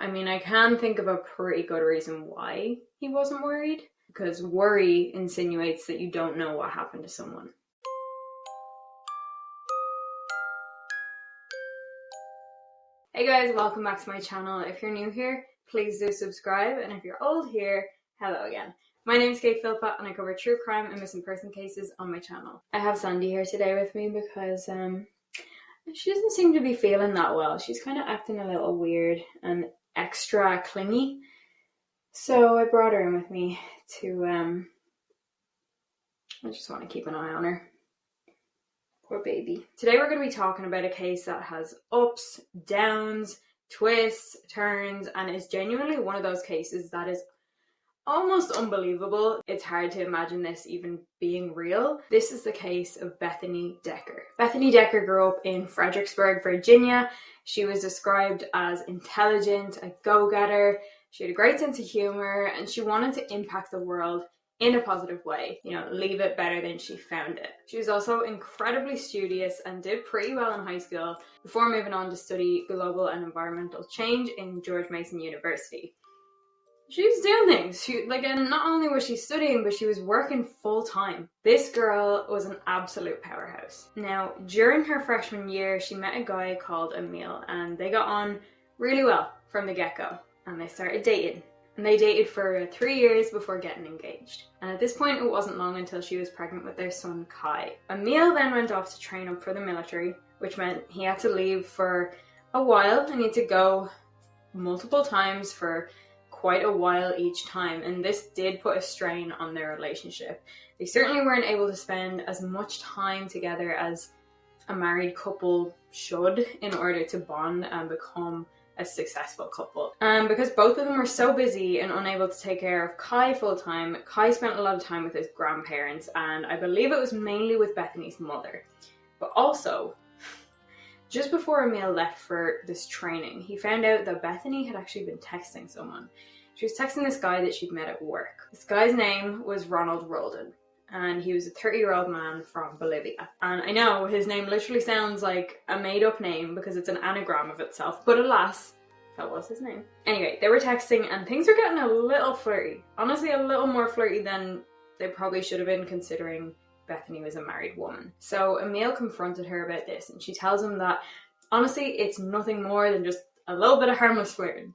I mean, I can think of a pretty good reason why he wasn't worried, because worry insinuates that you don't know what happened to someone. Hey guys, welcome back to my channel. If you're new here, please do subscribe, and if you're old here, hello again. My name is Philpott and I cover true crime and missing person cases on my channel. I have Sandy here today with me because she doesn't seem to be feeling that well. She's kind of acting a little weird and extra clingy. So I brought her in with me to, I just want to keep an eye on her. Poor baby. Today we're going to be talking about a case that has ups, downs, twists, turns, and is genuinely one of those cases that is almost unbelievable. It's hard to imagine this even being real. This is the case of Bethany Decker. Bethany Decker grew up in Fredericksburg, Virginia. She was described as intelligent, a go-getter. She had a great sense of humor, and she wanted to impact the world in a positive way, leave it better than she found it. She was also incredibly studious and did pretty well in high school before moving on to study global and environmental change in George Mason University. She was doing things. And not only was she studying, but she was working full time. This girl was an absolute powerhouse. Now, during her freshman year, she met a guy called Emil, and they got on really well from the get-go. And they started dating. And they dated for 3 years before getting engaged. And at this point, it wasn't long until she was pregnant with their son, Kai. Emil then went off to train up for the military, which meant he had to leave for a while and he had to go multiple times for quite a while each time. And this did put a strain on their relationship. They certainly weren't able to spend as much time together as a married couple should in order to bond and become a successful couple. Because both of them were so busy and unable to take care of Kai full time, Kai spent a lot of time with his grandparents, and I believe it was mainly with Bethany's mother. But also, just before Emil left for this training, he found out that Bethany had actually been texting someone. She was texting this guy that she'd met at work. This guy's name was Ronald Rolden, and he was a 30-year-old man from Bolivia. And I know his name literally sounds like a made-up name because it's an anagram of itself, but alas, that was his name. Anyway, they were texting and things were getting a little flirty. Honestly, a little more flirty than they probably should have been, considering Bethany was a married woman. So Emil confronted her about this, and she tells him that honestly, it's nothing more than just a little bit of harmless flirting.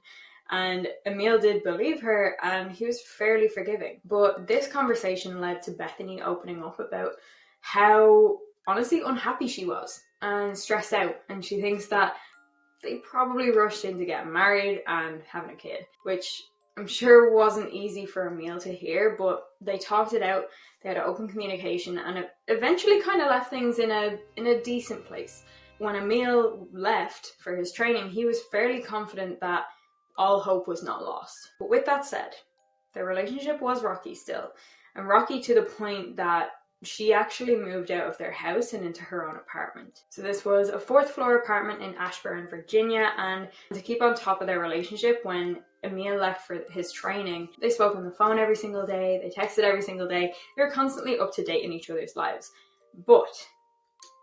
And Emil did believe her, and he was fairly forgiving. But this conversation led to Bethany opening up about how honestly unhappy she was and stressed out. And she thinks that they probably rushed in to get married and having a kid, which I'm sure wasn't easy for Emil to hear, but they talked it out. They had open communication, and it eventually kind of left things in a decent place. When Emil left for his training, he was fairly confident that all hope was not lost. But with that said, their relationship was rocky still, and rocky to the point that she actually moved out of their house and into her own apartment. So this was a 4th floor apartment in Ashburn, Virginia, and to keep on top of their relationship, when Emil left for his training, they spoke on the phone every single day, they texted every single day, they were constantly up to date in each other's lives. But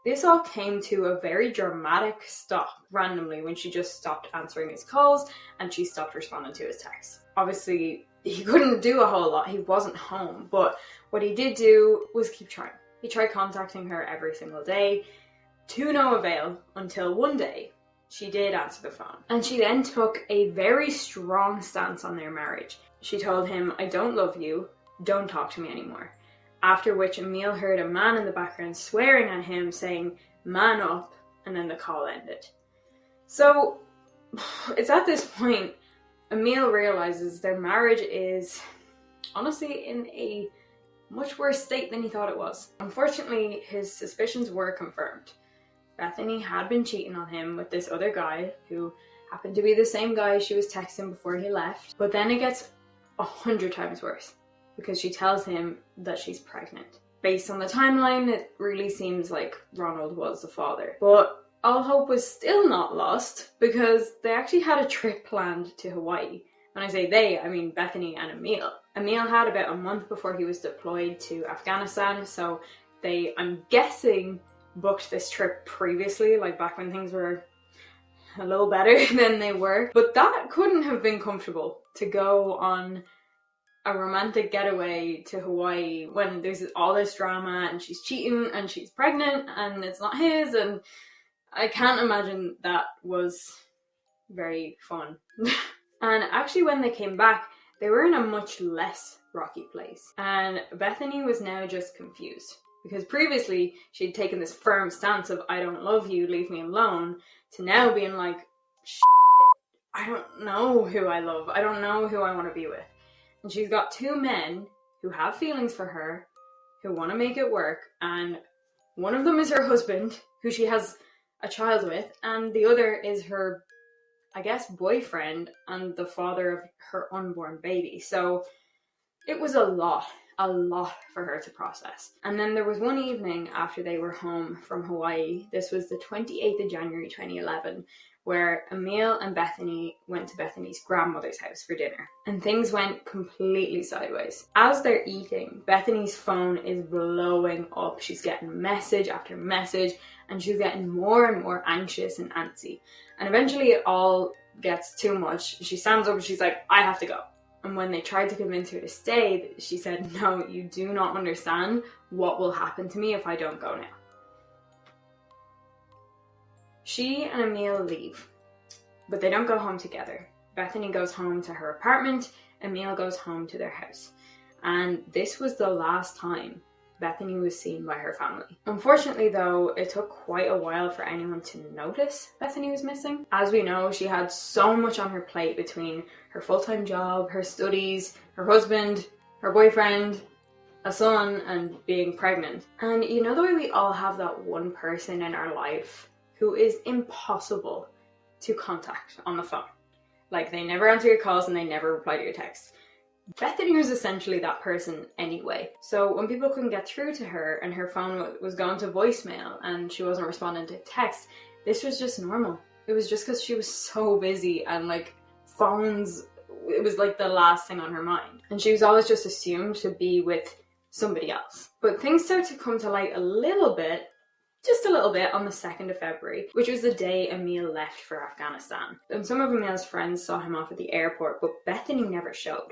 this all came to a very dramatic stop randomly when she just stopped answering his calls and she stopped responding to his texts. Obviously, he couldn't do a whole lot, he wasn't home, but what he did do was keep trying. He tried contacting her every single day, to no avail, until one day she did answer the phone. And she then took a very strong stance on their marriage. She told him, "I don't love you, don't talk to me anymore." After which Emil heard a man in the background swearing at him, saying, "Man up," and then the call ended. So it's at this point Emil realizes their marriage is honestly in a much worse state than he thought it was. Unfortunately, his suspicions were confirmed. Bethany had been cheating on him with this other guy, who happened to be the same guy she was texting before he left. But then it gets 100 times worse, because she tells him that she's pregnant. Based on the timeline, it really seems like Ronald was the father. But all hope was still not lost, because they actually had a trip planned to Hawaii. When I say they, I mean Bethany and Emil. Emil had about a month before he was deployed to Afghanistan, so they, I'm guessing, booked this trip previously, like back when things were a little better than they were. But that couldn't have been comfortable, to go on a romantic getaway to Hawaii when there's all this drama and she's cheating and she's pregnant and it's not his, and I can't imagine that was very fun. And actually when they came back, they were in a much less rocky place, and Bethany was now just confused, because previously she'd taken this firm stance of I don't love you, leave me alone, to now being like, I don't know who I love, I don't know who I want to be with. And she's got two men who have feelings for her, who want to make it work, and one of them is her husband, who she has a child with, and the other is her, I guess, boyfriend and the father of her unborn baby. So it was a lot for her to process. And then there was one evening after they were home from Hawaii, this was the 28th of January 2011, where Emil and Bethany went to Bethany's grandmother's house for dinner. And things went completely sideways. As they're eating, Bethany's phone is blowing up. She's getting message after message, and she's getting more and more anxious and antsy. And eventually it all gets too much. She stands up and she's like, I have to go. And when they tried to convince her to stay, she said, no, you do not understand what will happen to me if I don't go now. She and Emil leave, but they don't go home together. Bethany goes home to her apartment, Emil goes home to their house. And this was the last time Bethany was seen by her family. Unfortunately though, it took quite a while for anyone to notice Bethany was missing. As we know, she had so much on her plate between her full-time job, her studies, her husband, her boyfriend, a son, and being pregnant. And you know the way we all have that one person in our life who is impossible to contact on the phone. Like, they never answer your calls and they never reply to your texts. Bethany was essentially that person anyway. So when people couldn't get through to her and her phone was going to voicemail and she wasn't responding to texts, this was just normal. It was just because she was so busy, and like phones, it was like the last thing on her mind. And she was always just assumed to be with somebody else. But things started to come to light a little bit, just a little bit, on the 2nd of February, which was the day Emil left for Afghanistan. And some of Emil's friends saw him off at the airport, but Bethany never showed.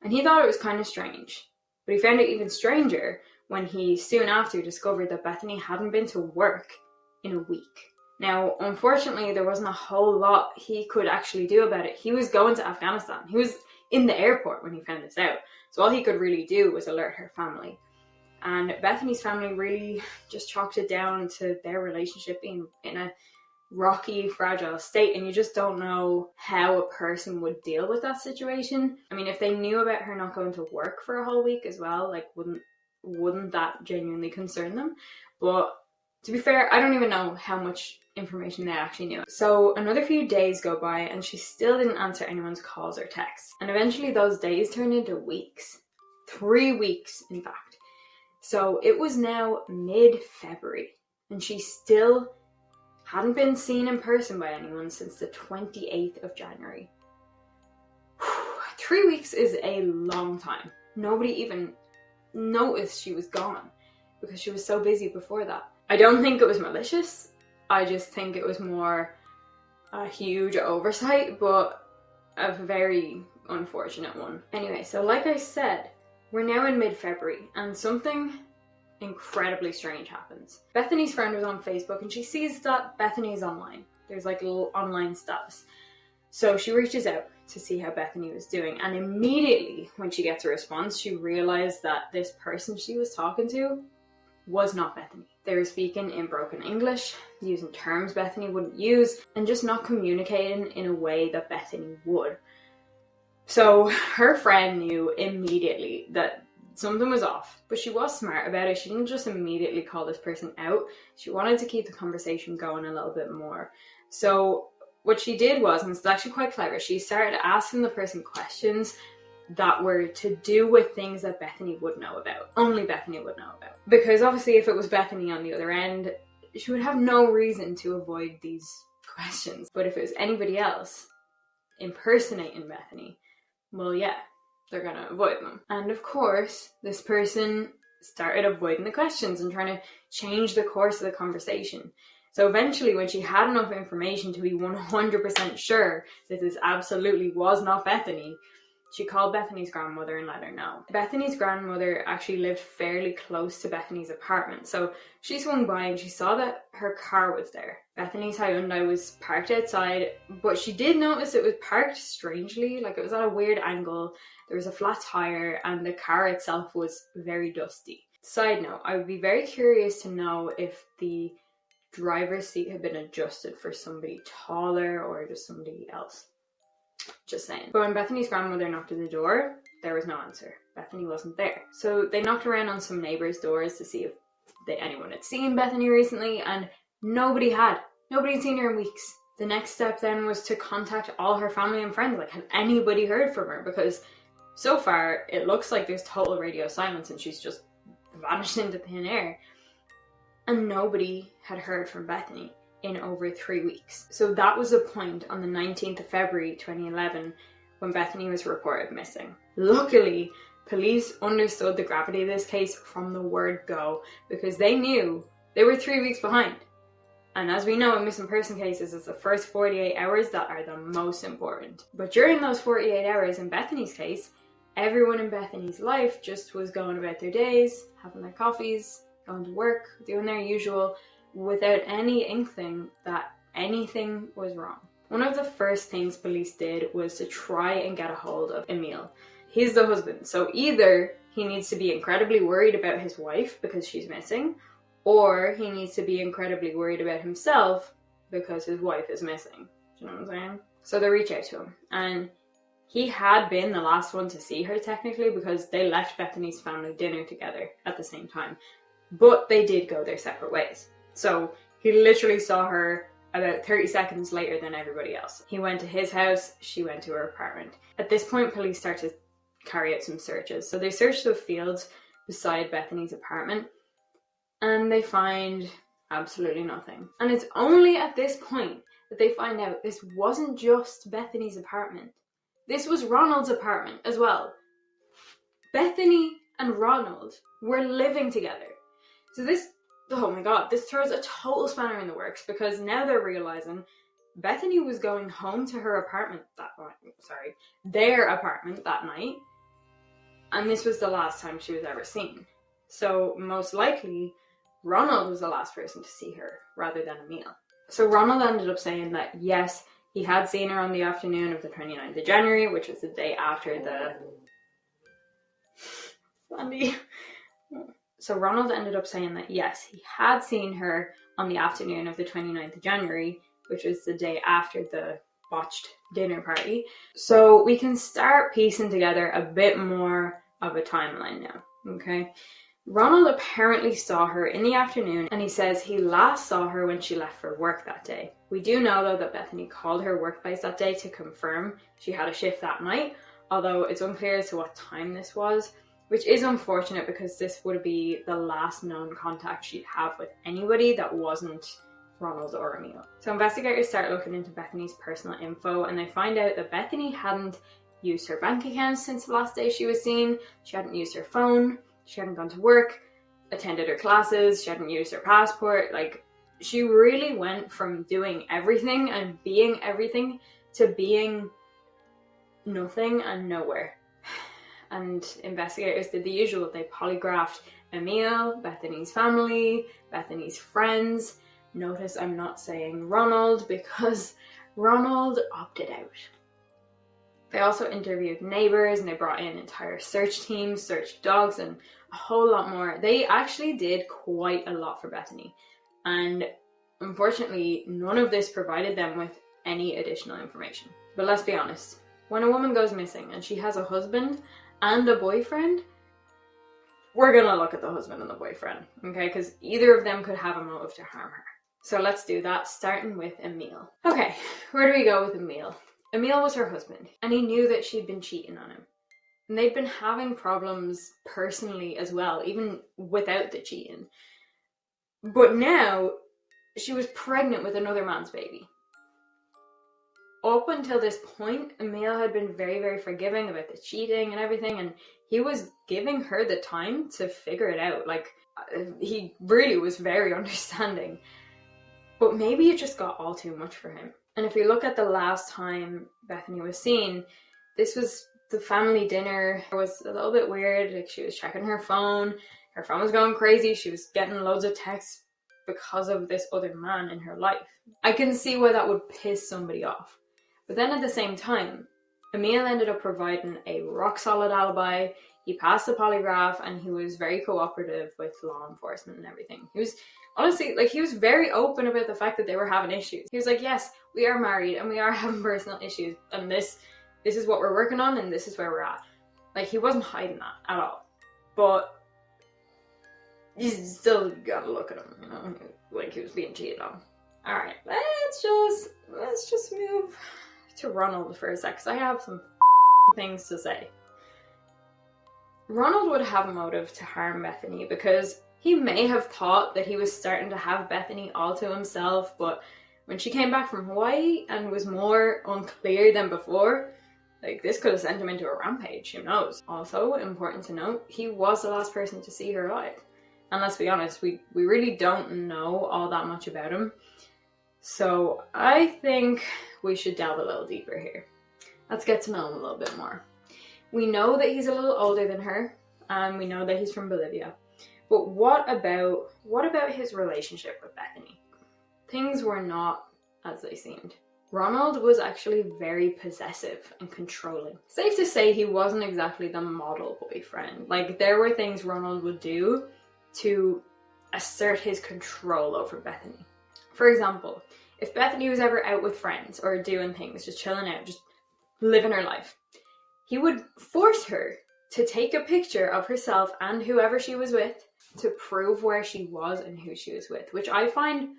And he thought it was kind of strange. But he found it even stranger when he soon after discovered that Bethany hadn't been to work in a week. Now, unfortunately, there wasn't a whole lot he could actually do about it. He was going to Afghanistan. He was in the airport when he found this out. So all he could really do was alert her family. And Bethany's family really just chalked it down to their relationship being in a rocky, fragile state, and you just don't know how a person would deal with that situation. I mean, if they knew about her not going to work for a whole week as well, like, wouldn't that genuinely concern them? But to be fair, I don't even know how much information they actually knew. So another few days go by and she still didn't answer anyone's calls or texts. And eventually those days turned into weeks. 3 weeks, in fact. So it was now mid-February and she still hadn't been seen in person by anyone since the 28th of January. 3 weeks is a long time. Nobody even noticed she was gone because she was so busy before that. I don't think it was malicious. I just think it was more a huge oversight, but a very unfortunate one. Anyway, so like I said, we're now in mid-February and something incredibly strange happens. Bethany's friend was on Facebook and she sees that Bethany is online. There's like a little online status. So she reaches out to see how Bethany was doing, and immediately when she gets a response, she realized that this person she was talking to was not Bethany. They were speaking in broken English, using terms Bethany wouldn't use, and just not communicating in a way that Bethany would. So her friend knew immediately that something was off, but she was smart about it. She didn't just immediately call this person out. She wanted to keep the conversation going a little bit more. So what she did was, and it's actually quite clever, she started asking the person questions that were to do with things that Bethany would know about. Only Bethany would know about. Because obviously if it was Bethany on the other end, she would have no reason to avoid these questions. But if it was anybody else impersonating Bethany, well, yeah, they're gonna avoid them. And of course, this person started avoiding the questions and trying to change the course of the conversation. So eventually, when she had enough information to be 100% sure that this absolutely was not Bethany, she called Bethany's grandmother and let her know. Bethany's grandmother actually lived fairly close to Bethany's apartment, so she swung by and she saw that her car was there. Bethany's Hyundai was parked outside, but she did notice it was parked strangely, like it was at a weird angle, there was a flat tire, and the car itself was very dusty. Side note, I would be very curious to know if the driver's seat had been adjusted for somebody taller or just somebody else. Just saying. But when Bethany's grandmother knocked at the door, there was no answer. Bethany wasn't there. So they knocked around on some neighbors' doors to see if anyone had seen Bethany recently, and nobody had. Nobody had seen her in weeks. The next step then was to contact all her family and friends. Like, had anybody heard from her? Because so far, it looks like there's total radio silence and she's just vanished into thin air. And nobody had heard from Bethany in over 3 weeks. So that was the point on the 19th of February 2011 when Bethany was reported missing. Luckily, police understood the gravity of this case from the word go, because they knew they were 3 weeks behind. And as we know in missing person cases, it's the first 48 hours that are the most important. But during those 48 hours in Bethany's case, everyone in Bethany's life just was going about their days, having their coffees, going to work, doing their usual, without any inkling that anything was wrong. One of the first things police did was to try and get a hold of Emil. He's the husband, so either he needs to be incredibly worried about his wife because she's missing, or he needs to be incredibly worried about himself because his wife is missing. Do you know what I'm saying? So they reach out to him, and he had been the last one to see her technically because they left Bethany's family dinner together at the same time, but they did go their separate ways. So he literally saw her about 30 seconds later than everybody else. He went to his house, she went to her apartment. At this point, police start to carry out some searches. So they search the fields beside Bethany's apartment, and they find absolutely nothing. And it's only at this point that they find out this wasn't just Bethany's apartment. This was Ronald's apartment as well. Bethany and Ronald were living together. So oh my god, this throws a total spanner in the works, because now they're realizing Bethany was going home to her apartment their apartment that night, and this was the last time she was ever seen. So most likely, Ronald was the last person to see her, rather than Emil. So Ronald ended up saying that yes, he had seen her on the afternoon of the 29th of January, which was the day after the... Sandy... So Ronald ended up saying that yes, he had seen her on the afternoon of the 29th of January, which was the day after the botched dinner party. So we can start piecing together a bit more of a timeline now, okay? Ronald apparently saw her in the afternoon, and he says he last saw her when she left for work that day. We do know though that Bethany called her workplace that day to confirm she had a shift that night, although it's unclear as to what time this was, which is unfortunate because this would be the last known contact she'd have with anybody that wasn't Ronald or Emil. So investigators start looking into Bethany's personal info, and they find out that Bethany hadn't used her bank account since the last day she was seen. She hadn't used her phone, she hadn't gone to work, attended her classes, she hadn't used her passport. Like, she really went from doing everything and being everything to being nothing and nowhere. And investigators did the usual. They polygraphed Emil, Bethany's family, Bethany's friends. Notice I'm not saying Ronald because Ronald opted out. They also interviewed neighbors, and they brought in entire search teams, search dogs, and a whole lot more. They actually did quite a lot for Bethany. And unfortunately, none of this provided them with any additional information. But let's be honest, when a woman goes missing and she has a husband and a boyfriend, we're gonna look at the husband and the boyfriend, okay? Because either of them could have a motive to harm her. So let's do that, starting with Emil. Okay, where do we go with Emil? Emil was her husband, and he knew that she'd been cheating on him. And they'd been having problems personally as well, even without the cheating. But now, she was pregnant with another man's baby. Up until this point, Emil had been very, very forgiving about the cheating and everything, and he was giving her the time to figure it out. Like, he really was very understanding. But maybe it just got all too much for him. And if we look at the last time Bethany was seen, this was the family dinner. It was a little bit weird. Like, she was checking her phone was going crazy, she was getting loads of texts because of this other man in her life. I can see why that would piss somebody off. But then at the same time, Emil ended up providing a rock solid alibi. He passed the polygraph and he was very cooperative with law enforcement and everything. He was honestly, like, he was very open about the fact that they were having issues. He was like, yes, we are married and we are having personal issues, and this is what we're working on and this is where we're at. Like, he wasn't hiding that at all. But you still gotta look at him, you know, like he was being cheated on. Alright, let's just move to Ronald for a sec, because I have some things to say. Ronald would have a motive to harm Bethany because he may have thought that he was starting to have Bethany all to himself, but when she came back from Hawaii and was more unclear than before, like, this could have sent him into a rampage, who knows. Also, important to note, he was the last person to see her alive. And let's be honest, we really don't know all that much about him. So I think we should delve a little deeper here. Let's get to know him a little bit more. We know that he's a little older than her, and we know that he's from Bolivia. But what about his relationship with Bethany? Things were not as they seemed. Ronald was actually very possessive and controlling. Safe to say he wasn't exactly the model boyfriend. Like, there were things Ronald would do to assert his control over Bethany. For example, if Bethany was ever out with friends or doing things, just chilling out, just living her life, he would force her to take a picture of herself and whoever she was with to prove where she was and who she was with, which I find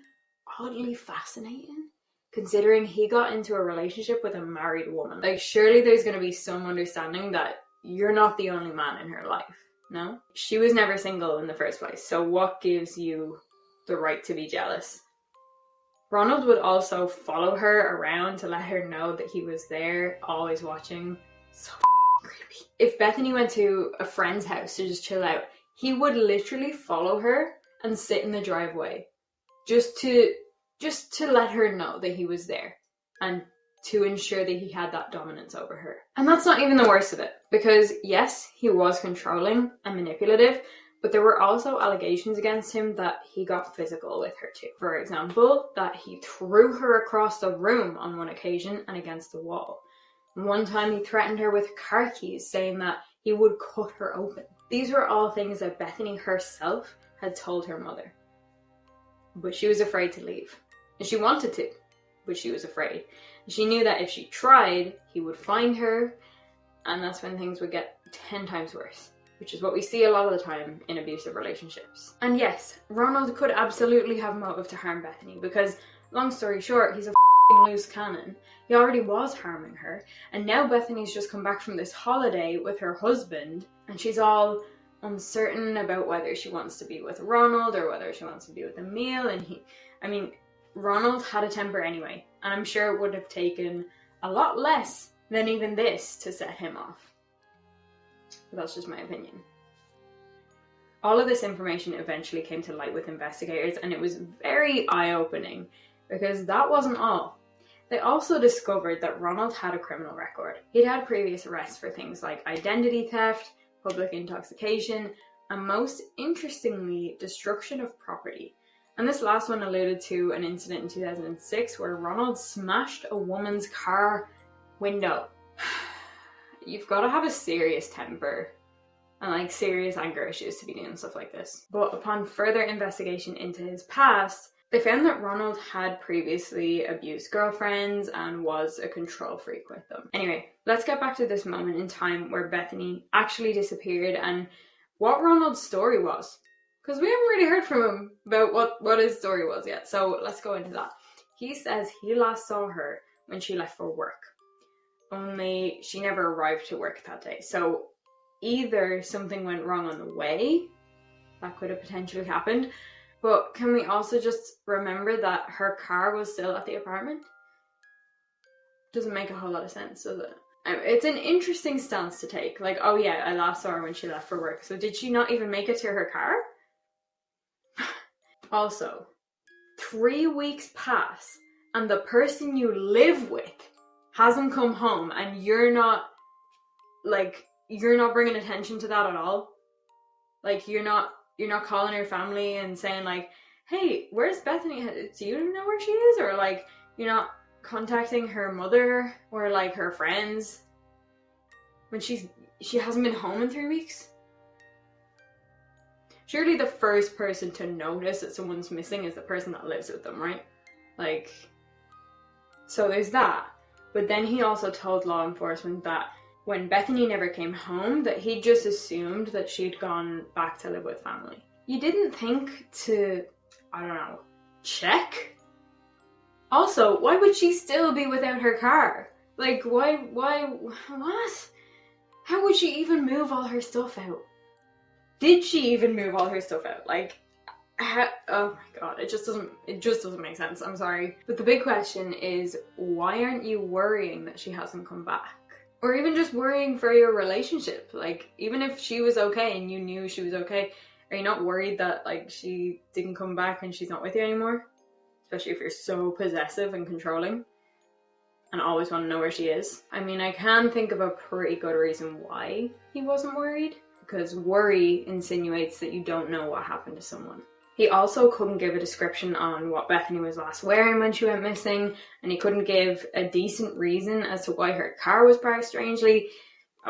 oddly fascinating, considering he got into a relationship with a married woman. Like, surely there's going to be some understanding that you're not the only man in her life. No? She was never single in the first place, so what gives you the right to be jealous? Ronald would also follow her around to let her know that he was there, always watching. So creepy. If Bethany went to a friend's house to just chill out, he would literally follow her and sit in the driveway just to let her know that he was there and to ensure that he had that dominance over her. And that's not even the worst of it, because yes, he was controlling and manipulative, but there were also allegations against him that he got physical with her too. For example, that he threw her across the room on one occasion and against the wall. One time he threatened her with car keys, saying that he would cut her open. These were all things that Bethany herself had told her mother. But she was afraid to leave. And she wanted to, but she was afraid. She knew that if she tried, he would find her, and that's when things would get 10 times worse, which is what we see a lot of the time in abusive relationships. And yes, Ronald could absolutely have motive to harm Bethany, because, long story short, he's a loose cannon. He already was harming her, and now Bethany's just come back from this holiday with her husband, and she's all uncertain about whether she wants to be with Ronald or whether she wants to be with Emil, and Ronald had a temper anyway, and I'm sure it would have taken a lot less than even this to set him off. But that's just my opinion. All of this information eventually came to light with investigators, and it was very eye-opening, because that wasn't all. They also discovered that Ronald had a criminal record. He'd had previous arrests for things like identity theft, public intoxication, and most interestingly, destruction of property. And this last one alluded to an incident in 2006 where Ronald smashed a woman's car window. You've got to have a serious temper and serious anger issues to be doing stuff like this. But upon further investigation into his past, they found that Ronald had previously abused girlfriends and was a control freak with them. Anyway, let's get back to this moment in time where Bethany actually disappeared and what Ronald's story was. Because we haven't really heard from him about what his story was yet. So let's go into that. He says he last saw her when she left for work. Only she never arrived to work that day. So either something went wrong on the way, that could have potentially happened. But can we also just remember that her car was still at the apartment? Doesn't make a whole lot of sense, does it? It's an interesting stance to take. Like, oh yeah, I last saw her when she left for work. So did she not even make it to her car? Also, 3 weeks pass and the person you live with hasn't come home and you're not bringing attention to that at all. Like, you're not calling her family and saying like, hey, where's Bethany? Do you know where she is? Or like, you're not contacting her mother or like her friends when she hasn't been home in 3 weeks. Surely the first person to notice that someone's missing is the person that lives with them, right? Like, so there's that. But then he also told law enforcement that when Bethany never came home, that he just assumed that she'd gone back to live with family. You didn't think to, I don't know, check? Also, why would she still be without her car? Like, why, what? How would she even move all her stuff out? Did she even move all her stuff out? Like, how, oh my god, it just doesn't make sense, I'm sorry. But the big question is, why aren't you worrying that she hasn't come back? Or even just worrying for your relationship. Like, even if she was okay and you knew she was okay, are you not worried that like she didn't come back and she's not with you anymore? Especially if you're so possessive and controlling and always want to know where she is. I mean, I can think of a pretty good reason why he wasn't worried, because worry insinuates that you don't know what happened to someone. He also couldn't give a description on what Bethany was last wearing when she went missing, and he couldn't give a decent reason as to why her car was parked strangely,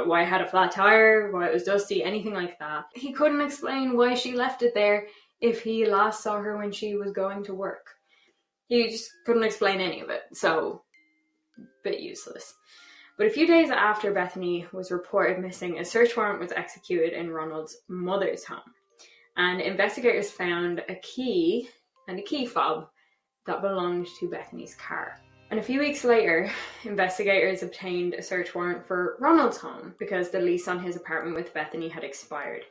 why it had a flat tire, why it was dusty, anything like that. He couldn't explain why she left it there if he last saw her when she was going to work. He just couldn't explain any of it, so a bit useless. But a few days after Bethany was reported missing, a search warrant was executed in Ronald's mother's home. And investigators found a key and a key fob that belonged to Bethany's car. And a few weeks later, investigators obtained a search warrant for Ronald's home because the lease on his apartment with Bethany had expired.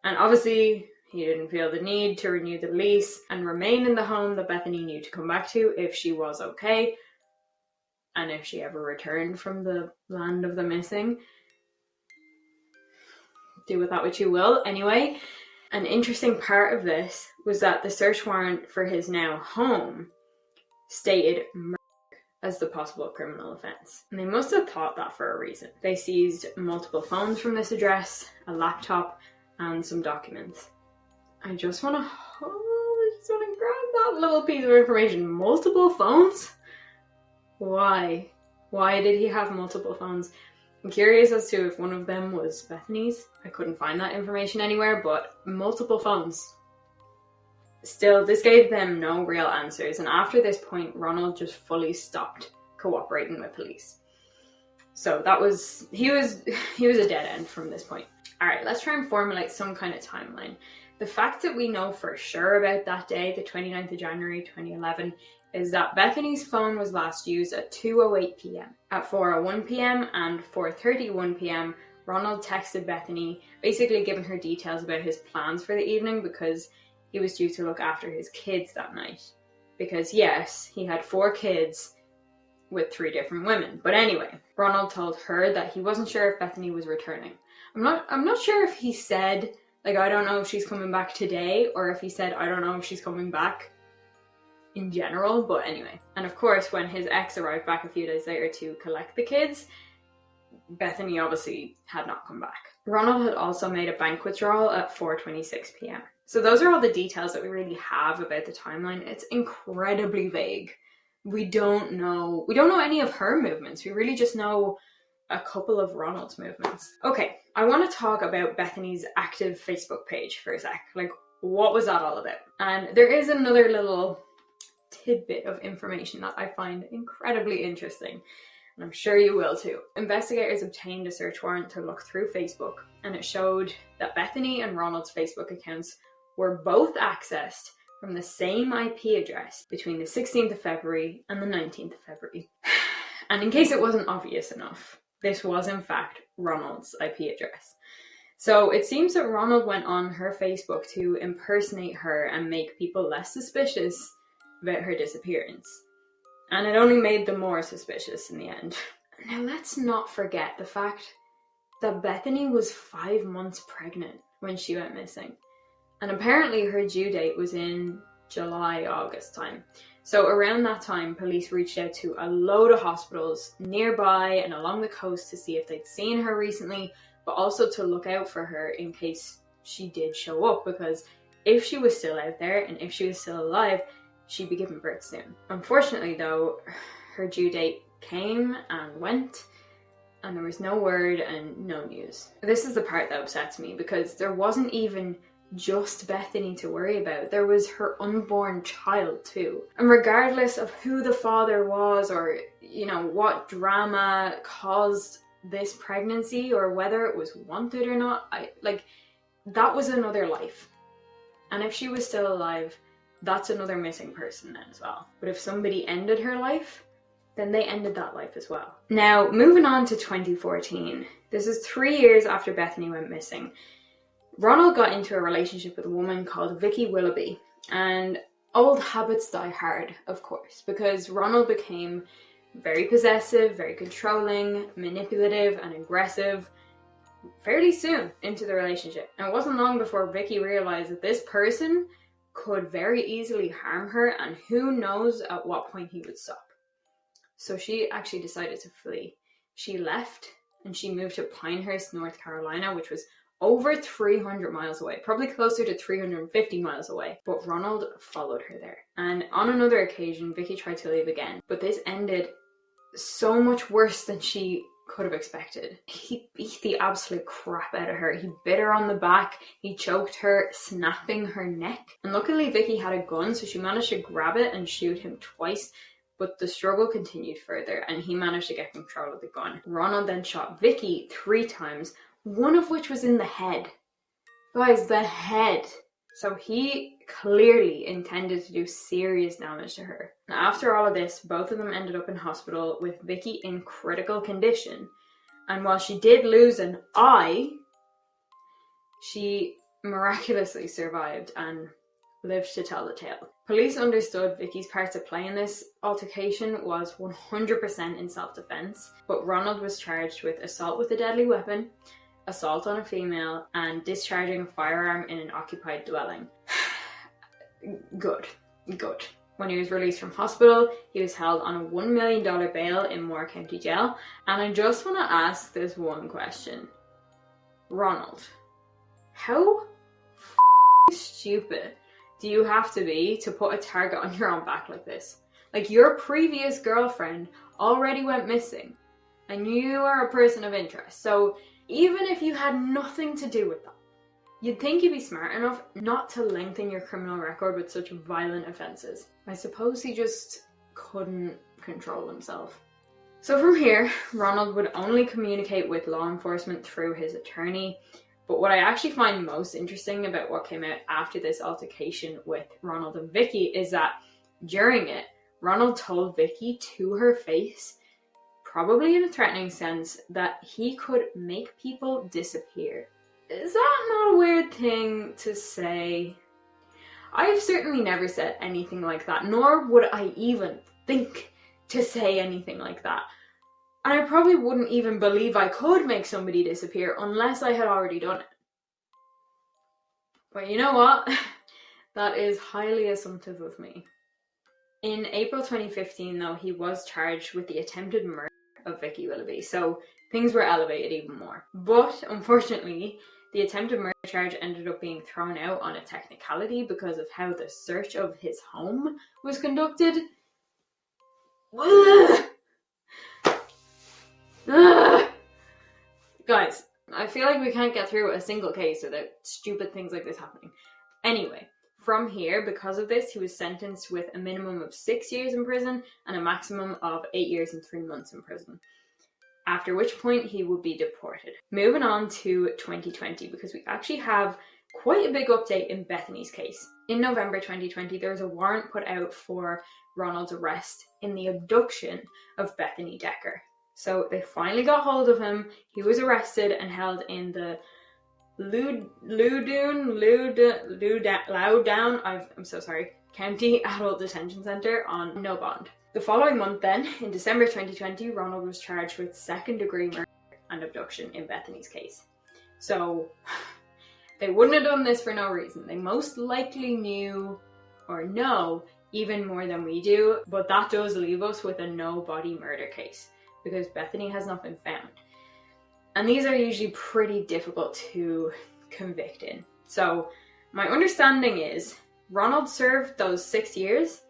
And obviously, he didn't feel the need to renew the lease and remain in the home that Bethany knew to come back to if she was okay and if she ever returned from the land of the missing. Do with that what you will. Anyway, an interesting part of this was that the search warrant for his now home stated murder as the possible criminal offence. And they must have thought that for a reason. They seized multiple phones from this address, a laptop, and some documents. I just want to grab that little piece of information. Multiple phones? Why? Why did he have multiple phones? I'm curious as to if one of them was Bethany's. I couldn't find that information anywhere, but multiple phones. Still, this gave them no real answers, and after this point, Ronald just fully stopped cooperating with police. So he was a dead end from this point. Alright, let's try and formulate some kind of timeline. The fact that we know for sure about that day, the 29th of January 2011, is that Bethany's phone was last used at 2:08 p.m. At 4:01 p.m. and 4:31 p.m, Ronald texted Bethany, basically giving her details about his plans for the evening because he was due to look after his kids that night. Because yes, he had 4 kids with 3 different women. But anyway, Ronald told her that he wasn't sure if Bethany was returning. I'm not sure if he said, like, I don't know if she's coming back today, or if he said, I don't know if she's coming back in general, but anyway. And of course, when his ex arrived back a few days later to collect the kids, Bethany obviously had not come back. Ronald had also made a bank withdrawal at 4:26 p.m. So those are all the details that we really have about the timeline. It's incredibly vague. We don't know any of her movements. We really just know a couple of Ronald's movements. Okay, I want to talk about Bethany's active Facebook page for a sec. Like, what was that all about? And there is another little tidbit of information that I find incredibly interesting, and I'm sure you will too. Investigators obtained a search warrant to look through Facebook, and it showed that Bethany and Ronald's Facebook accounts were both accessed from the same IP address between the 16th of February and the 19th of February. And in case it wasn't obvious enough, this was in fact Ronald's IP address. So it seems that Ronald went on her Facebook to impersonate her and make people less suspicious about her disappearance. And it only made them more suspicious in the end. Now let's not forget the fact that Bethany was 5 months pregnant when she went missing. And apparently her due date was in July, August time. So around that time, police reached out to a load of hospitals nearby and along the coast to see if they'd seen her recently, but also to look out for her in case she did show up, because if she was still out there and if she was still alive, she'd be giving birth soon. Unfortunately though, her due date came and went, and there was no word and no news. This is the part that upsets me, because there wasn't even just Bethany to worry about. There was her unborn child too. And regardless of who the father was, or, you know, what drama caused this pregnancy, or whether it was wanted or not, that was another life. And if she was still alive, that's another missing person then as well. But if somebody ended her life, then they ended that life as well. Now, moving on to 2014. This is 3 years after Bethany went missing. Ronald got into a relationship with a woman called Vicky Willoughby. And old habits die hard, of course, because Ronald became very possessive, very controlling, manipulative, and aggressive fairly soon into the relationship. And it wasn't long before Vicky realized that this person could very easily harm her, and who knows at what point he would stop. So she actually decided to flee. She left and she moved to Pinehurst, North Carolina, which was over 300 miles away, probably closer to 350 miles away. But Ronald followed her there. And on another occasion, Vicky tried to leave again, but this ended so much worse than she could have expected. He beat the absolute crap out of her. He bit her on the back, he choked her, snapping her neck. And luckily Vicky had a gun, so she managed to grab it and shoot him twice, but the struggle continued further and he managed to get control of the gun. Ronald then shot Vicky 3 times, one of which was in the head. Guys, the head. So he clearly intended to do serious damage to her. Now, after all of this, both of them ended up in hospital with Vicky in critical condition. And while she did lose an eye, she miraculously survived and lived to tell the tale. Police understood Vicky's part to play in this altercation was 100% in self-defense, but Ronald was charged with assault with a deadly weapon, assault on a female, and discharging a firearm in an occupied dwelling. Good. When he was released from hospital, he was held on a $1 million bail in Moore County Jail. And I just want to ask this one question. Ronald, how stupid do you have to be to put a target on your own back like this? Like, your previous girlfriend already went missing, and you are a person of interest. So even if you had nothing to do with that, you'd think you'd be smart enough not to lengthen your criminal record with such violent offences. I suppose he just couldn't control himself. So from here, Ronald would only communicate with law enforcement through his attorney. But what I actually find most interesting about what came out after this altercation with Ronald and Vicky is that during it, Ronald told Vicky to her face, probably in a threatening sense, that he could make people disappear. Is that not a weird thing to say? I have certainly never said anything like that, nor would I even think to say anything like that. And I probably wouldn't even believe I could make somebody disappear unless I had already done it. But you know what? That is highly assumptive of me. In April 2015, though, he was charged with the attempted murder of Vicky Willoughby, so things were elevated even more. But unfortunately, the attempted murder charge ended up being thrown out on a technicality because of how the search of his home was conducted. Guys, I feel like we can't get through a single case without stupid things like this happening. Anyway, from here, because of this, he was sentenced with a minimum of 6 years in prison and a maximum of 8 years and 3 months in prison. After which point he would be deported. Moving on to 2020, because we actually have quite a big update in Bethany's case. In November 2020, there was a warrant put out for Ronald's arrest in the abduction of Bethany Decker. So they finally got hold of him. He was arrested and held in the Loudoun, I'm so sorry, County Adult Detention Centre on no bond. The following month then, in December 2020, Ronald was charged with second-degree murder and abduction in Bethany's case. So they wouldn't have done this for no reason. They most likely knew or know even more than we do, but that does leave us with a no body murder case because Bethany has not been found. And these are usually pretty difficult to convict in. So my understanding is Ronald served those 6 years,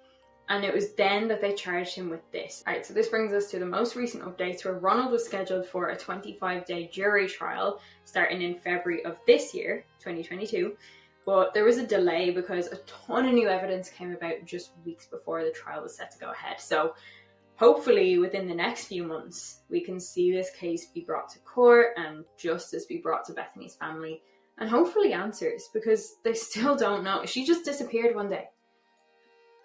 and it was then that they charged him with this. Alright, so this brings us to the most recent updates where Ronald was scheduled for a 25-day jury trial starting in February of this year, 2022. But there was a delay because a ton of new evidence came about just weeks before the trial was set to go ahead. So hopefully within the next few months, we can see this case be brought to court and justice be brought to Bethany's family, and hopefully answers, because they still don't know. She just disappeared one day.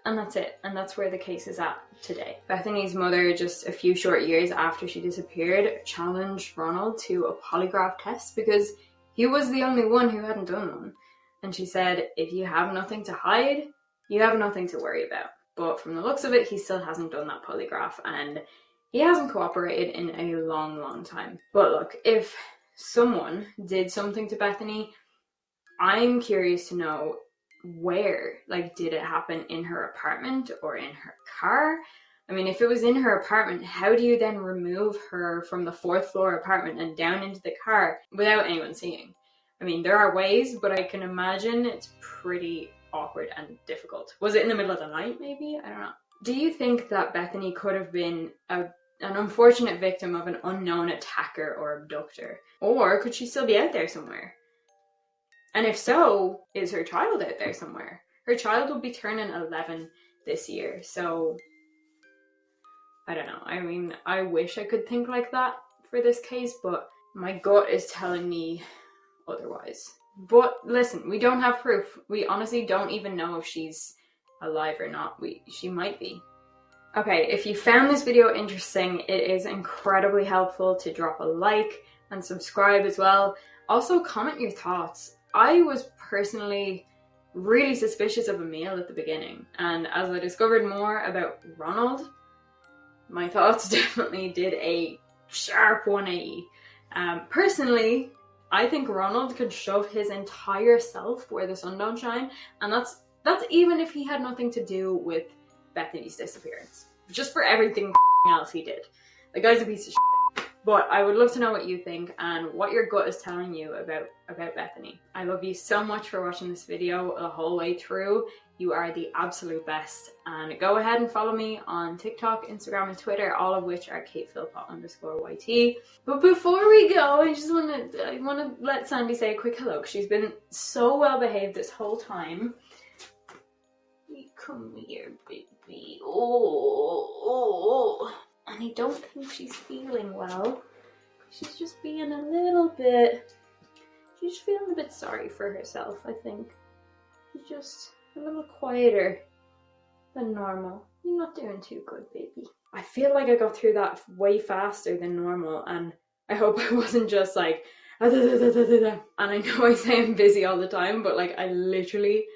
And that's it. And that's where the case is at today. Bethany's mother, just a few short years after she disappeared, challenged Ronald to a polygraph test because he was the only one who hadn't done one. And she said, if you have nothing to hide, you have nothing to worry about. But from the looks of it, he still hasn't done that polygraph, and he hasn't cooperated in a long, long time. But look, if someone did something to Bethany, I'm curious to know where. Like, did it happen in her apartment or in her car? I mean, if it was in her apartment, how do you then remove her from the 4th floor apartment and down into the car without anyone seeing? I mean, there are ways, but I can imagine it's pretty awkward and difficult. Was it in the middle of the night, maybe? I don't know. Do you think that Bethany could have been an unfortunate victim of an unknown attacker or abductor? Or could she still be out there somewhere? And if so, is her child out there somewhere? Her child will be turning 11 this year, so I don't know. I mean, I wish I could think like that for this case, but my gut is telling me otherwise. But listen, we don't have proof. We honestly don't even know if she's alive or not. She might be. Okay, if you found this video interesting, it is incredibly helpful to drop a like and subscribe as well. Also, comment your thoughts. I was personally really suspicious of Emil at the beginning, and as I discovered more about Ronald, my thoughts definitely did a sharp 180. Personally, I think Ronald could shove his entire self where the sun don't shine, and that's even if he had nothing to do with Bethany's disappearance. Just for everything else he did. The guy's a piece of shit. But I would love to know what you think and what your gut is telling you about Bethany. I love you so much for watching this video the whole way through. You are the absolute best. And go ahead and follow me on TikTok, Instagram, and Twitter, all of which are KatePhilpott_YT. But before we go, I want to let Sandy say a quick hello, because she's been so well behaved this whole time. Come here, baby. Oh. And I don't think she's feeling well. She's just being a little bit... She's feeling a bit sorry for herself, I think. She's just a little quieter than normal. You're not doing too good, baby. I feel like I got through that way faster than normal, and I hope I wasn't just like... And I know I say I'm busy all the time, but like I literally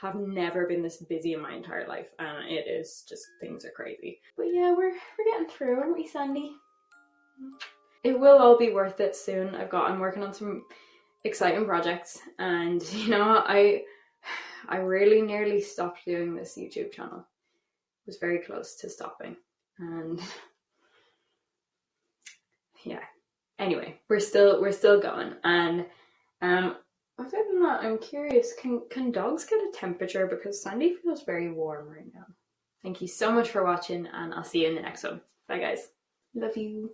have never been this busy in my entire life, and it is just, things are crazy. But yeah, we're getting through, aren't we, Sandy? It will all be worth it soon. I'm working on some exciting projects, and you know, I really nearly stopped doing this YouTube channel. It was very close to stopping, and yeah. Anyway, we're still going, and other than that, I'm curious, can dogs get a temperature? Because Sandy feels very warm right now. Thank you so much for watching, and I'll see you in the next one. Bye guys. Love you.